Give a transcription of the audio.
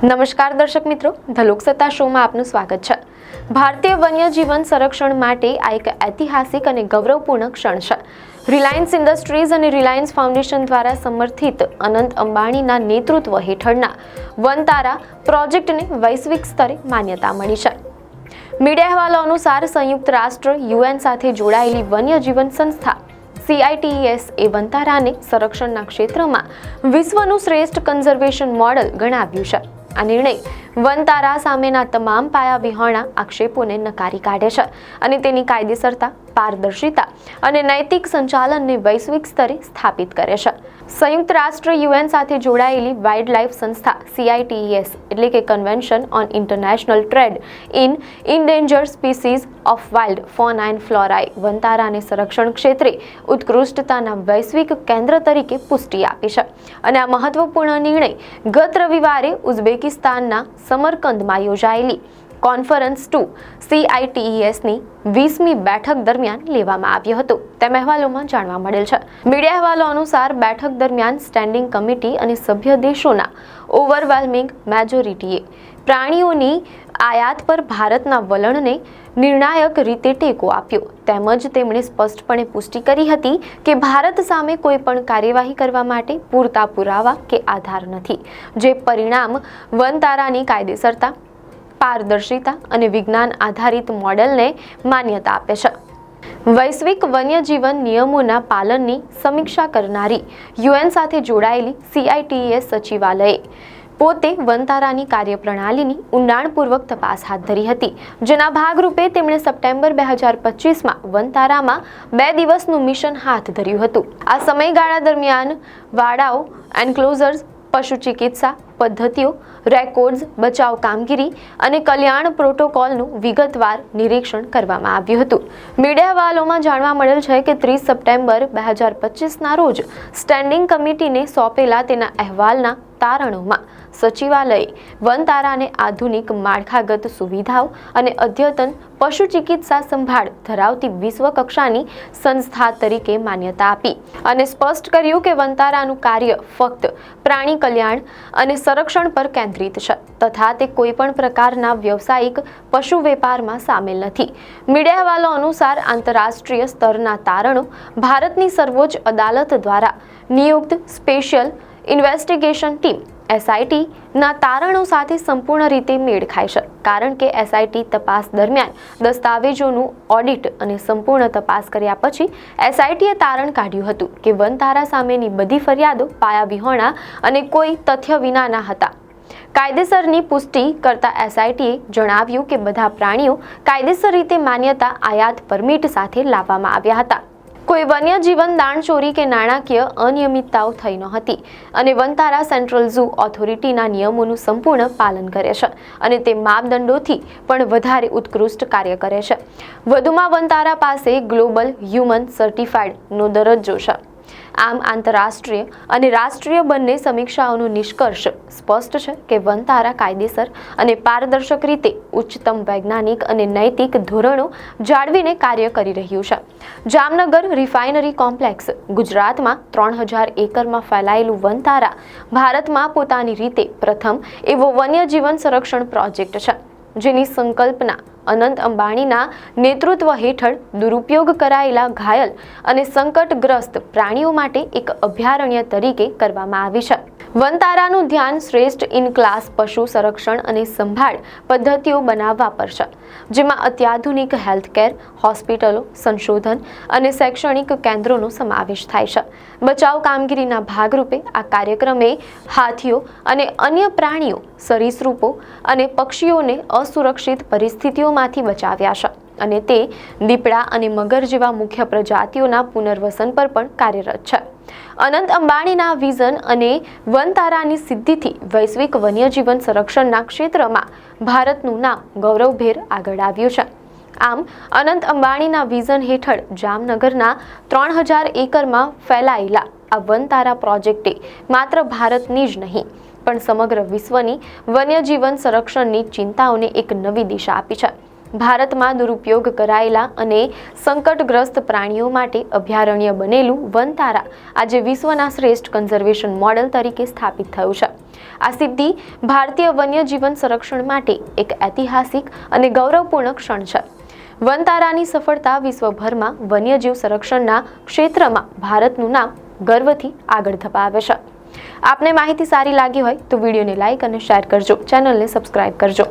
નમસ્કાર દર્શક મિત્રો, ધ લોકસત્તા શોમાં આપનું સ્વાગત છે। ભારતીય વન્યજીવન સંરક્ષણ માટે આ એક ઐતિહાસિક અને ગૌરવપૂર્ણ ક્ષણ છે। રિલાયન્સ ઇન્ડસ્ટ્રીઝ અને રિલાયન્સ ફાઉન્ડેશન દ્વારા સમર્થિત અનંત અંબાણીના નેતૃત્વ હેઠળના વનતારા પ્રોજેક્ટને વૈશ્વિક સ્તરે માન્યતા મળી છે। મીડિયા અહેવાલો અનુસાર સંયુક્ત રાષ્ટ્ર યુએન સાથે જોડાયેલી વન્યજીવન સંસ્થા CITES એ વનતારાને સંરક્ષણના ક્ષેત્રમાં વિશ્વનું શ્રેષ્ઠ કન્ઝર્વેશન મોડેલ ગણાવ્યું છે। આ નિર્ણય વનતારા સામેના તમામ પાયાવિહોણા આક્ષેપોને નકારી કાઢે છે અને તેની કાયદેસરતા, પારદર્શિતા અને નૈતિક સંચાલનને વૈશ્વિક સ્તરે સ્થાપિત કરે છે। સંયુક્ત રાષ્ટ્ર યુએન સાથે જોડાયેલી વાઇલ્ડલાઇફ સંસ્થા CITES એટલે કે convention on international trade in endangered species of wild fauna એન્ડ ફ્લોરાએ વનતારાને સંરક્ષણ ક્ષેત્રે ઉત્કૃષ્ટતાના વૈશ્વિક કેન્દ્ર તરીકે પુષ્ટિ આપી છે અને આ મહત્વપૂર્ણ નિર્ણય ગત રવિવારે ઉઝબેકિસ્તાનના સમરકંદમાં યોજાયેલી કોન્ફરન્સ 2 CITESની 20મી બેઠક દરમિયાન લેવામાં આવ્યો હતો તેમ અહેવાલોમાં જાણવા મળેલ છે। મીડિયા અહેવાલો અનુસાર બેઠક દરમિયાન સ્ટેન્ડિંગ કમિટી અને સભ્ય દેશોના ઓવરવેલ્મિંગ મેજોરિટીએ પ્રાણીઓની આયાત પર ભારતના વલણને નિર્ણાયક રીતે ટેકો આપ્યો તેમજ તેમણે સ્પષ્ટપણે પુષ્ટિ કરી હતી કે ભારત સામે કોઈ પણ કાર્યવાહી કરવા માટે પૂરતા પુરાવા કે આધાર નથી, જે પરિણામ વનતારાની કાયદેસરતા, પારદર્શિતા અને વિજ્ઞાન આધારિત મોડેલને માન્યતા આપે છે। વૈશ્વિક વન્યજીવન નિયમોના પાલનની સમીક્ષા કરનારી યુએન સાથે જોડાયેલી CITES સચિવાલયે પોતે વનતારાની કાર્યપ્રણાલીની ઊંડાણપૂર્વક તપાસ હાથ ધરી હતી, જેના ભાગરૂપે તેમણે સપ્ટેમ્બર 2025માં વનતારામાં 2 દિવસનું મિશન હાથ ધર્યું હતું। આ સમયગાળા દરમિયાન વાડાઓ, એન્ક્લોઝર્સ, પશુ ચિકિત્સા પદ્ધતિઓ, રેકોર્ડ્સ, બચાવ કામગીરી અને કલ્યાણ પ્રોટોકોલનું વિગતવાર નિરીક્ષણ કરવામાં આવ્યું હતું। મીડિયા અહેવાલોમાં જાણવા મળેલ છે કે 30 સપ્ટેમ્બર 2025ના રોજ સ્ટેન્ડિંગ કમિટીને સોંપેલા તેના અહેવાલના તારણોમાં સચિવાલયે વનતારાને આધુનિક માળખાગત સુવિધાઓ અને અદ્યતન પશુ ચિકિત્સા સંભાળ ધરાવતી વિશ્વ કક્ષાની સંસ્થા તરીકે માન્યતા આપી અને સ્પષ્ટ કર્યું કે વનતારાનું કાર્ય ફક્ત પ્રાણી કલ્યાણ અને સંરક્ષણ પર કેન્દ્રિત છે તથા તે કોઈપણ પ્રકારના વ્યવસાયિક પશુ વેપારમાં સામેલ નથી। મીડિયા અહેવાલો અનુસાર આંતરરાષ્ટ્રીય સ્તરના તારણો ભારતની સર્વોચ્ચ અદાલત દ્વારા નિયુક્ત સ્પેશિયલ ઇન્વેસ્ટિગેશન ટીમ SIT ના તારણો સાથે સંપૂર્ણ રીતે મેળ ખાય છે, કારણ કે SIT તપાસ દરમિયાન દસ્તાવેજોનું ઓડિટ અને સંપૂર્ણ તપાસ કર્યા પછી SITએ તારણ કાઢ્યું હતું કે વનતારા સામેની બધી ફરિયાદો પાયાવિહોણા અને કોઈ તથ્ય વિનાના હતા। કાયદેસરની પુષ્ટિ કરતા SITએ જણાવ્યું કે બધા પ્રાણીઓ કાયદેસર રીતે માન્યતા આયાત પરમિટ સાથે લાવવામાં આવ્યા હતા। કોઈ વન્યજીવન દાણચોરી કે નાણાકીય અનિયમિતતાઓ થઈ ન હતી અને વનતારા સેન્ટ્રલ ઝૂ ઓથોરિટીના નિયમોનું સંપૂર્ણ પાલન કરે છે અને તે માપદંડોથી પણ વધારે ઉત્કૃષ્ટ કાર્ય કરે છે। વધુમાં વનતારા પાસે ગ્લોબલ હ્યુમન સર્ટિફાઈડનો દરજ્જો છે। આમ આંતરરાષ્ટ્રીય અને રાષ્ટ્રીય બંને સમીક્ષાઓનો નિષ્કર્ષ સ્પષ્ટ છે કે વનતારા કાયદેસર અને પારદર્શક રીતે ઉચ્ચતમ વૈજ્ઞાનિક અને નૈતિક ધોરણો જાળવીને કાર્ય કરી રહ્યું છે। જામનગર રિફાઇનરી કોમ્પ્લેક્સ ગુજરાતમાં 3000 એકરમાં ફેલાયેલું વનતારા ભારતમાં પોતાની રીતે પ્રથમ એવો વન્યજીવન સંરક્ષણ પ્રોજેક્ટ છે, જેની સંકલ્પના અનંત અંબાણીના નેતૃત્વ હેઠળ દુરુપયોગ કરાયેલા ઘાયલ અને સંકટગ્રસ્ત પ્રાણીઓ માટે એક અભયારણ્ય તરીકે કરવામાં આવી છે। વનતારાનું ધ્યાન શ્રેષ્ઠ ઇન ક્લાસ પશુ સંરક્ષણ અને સંભાળ પદ્ધતિઓ બનાવવા પર છે, જેમાં અત્યાધુનિક હેલ્થકેર, હોસ્પિટલો, સંશોધન અને શૈક્ષણિક કેન્દ્રોનો સમાવેશ થાય છે। બચાવ કામગીરીના ભાગરૂપે આ કાર્યક્રમે હાથીઓ અને અન્ય પ્રાણીઓ, સરીસૃપો અને પક્ષીઓને અસુરક્ષિત પરિસ્થિતિઓમાંથી બચાવ્યા છે અને તે દીપડા અને મગર જેવા મુખ્ય પ્રજાતિઓના પુનર્વસન પર પણ કાર્યરત છે। અનંત અંબાણીના વિઝન અને વનતારાની સિદ્ધિથી વૈશ્વિક વન્યજીવન સંરક્ષણના ક્ષેત્રમાં ભારતનું નામ ગૌરવભેર આગળ આવ્યું છે। આમ અનંત અંબાણીના વિઝન હેઠળ જામનગરના 3000 એકરમાં ફેલાયેલા આ વનતારા પ્રોજેક્ટે માત્ર ભારતની જ નહીં પણ સમગ્ર વિશ્વની વન્યજીવન સંરક્ષણની ચિંતાઓને એક નવી દિશા આપી છે। ભારતમાં દુરુપયોગ કરાયેલા અને સંકટગ્રસ્ત પ્રાણીઓ માટે અભયારણ્ય બનેલું વનતારા આજે વિશ્વના શ્રેષ્ઠ કન્ઝર્વેશન મોડેલ તરીકે સ્થાપિત થયું છે. આ સિદ્ધિ ભારતીય વન્યજીવન સંરક્ષણ માટે એક ઐતિહાસિક અને ગૌરવપૂર્ણ ક્ષણ છે. વનતારાની સફળતા વિશ્વભરમાં વન્યજીવ સંરક્ષણના ક્ષેત્રમાં ભારતનું નામ ગર્વથી આગળ ધપાવે છે. આપને માહિતી સારી લાગી હોય તો વિડીયોને લાઇક અને શેર કરજો, ચેનલને સબસ્ક્રાઇબ કરજો.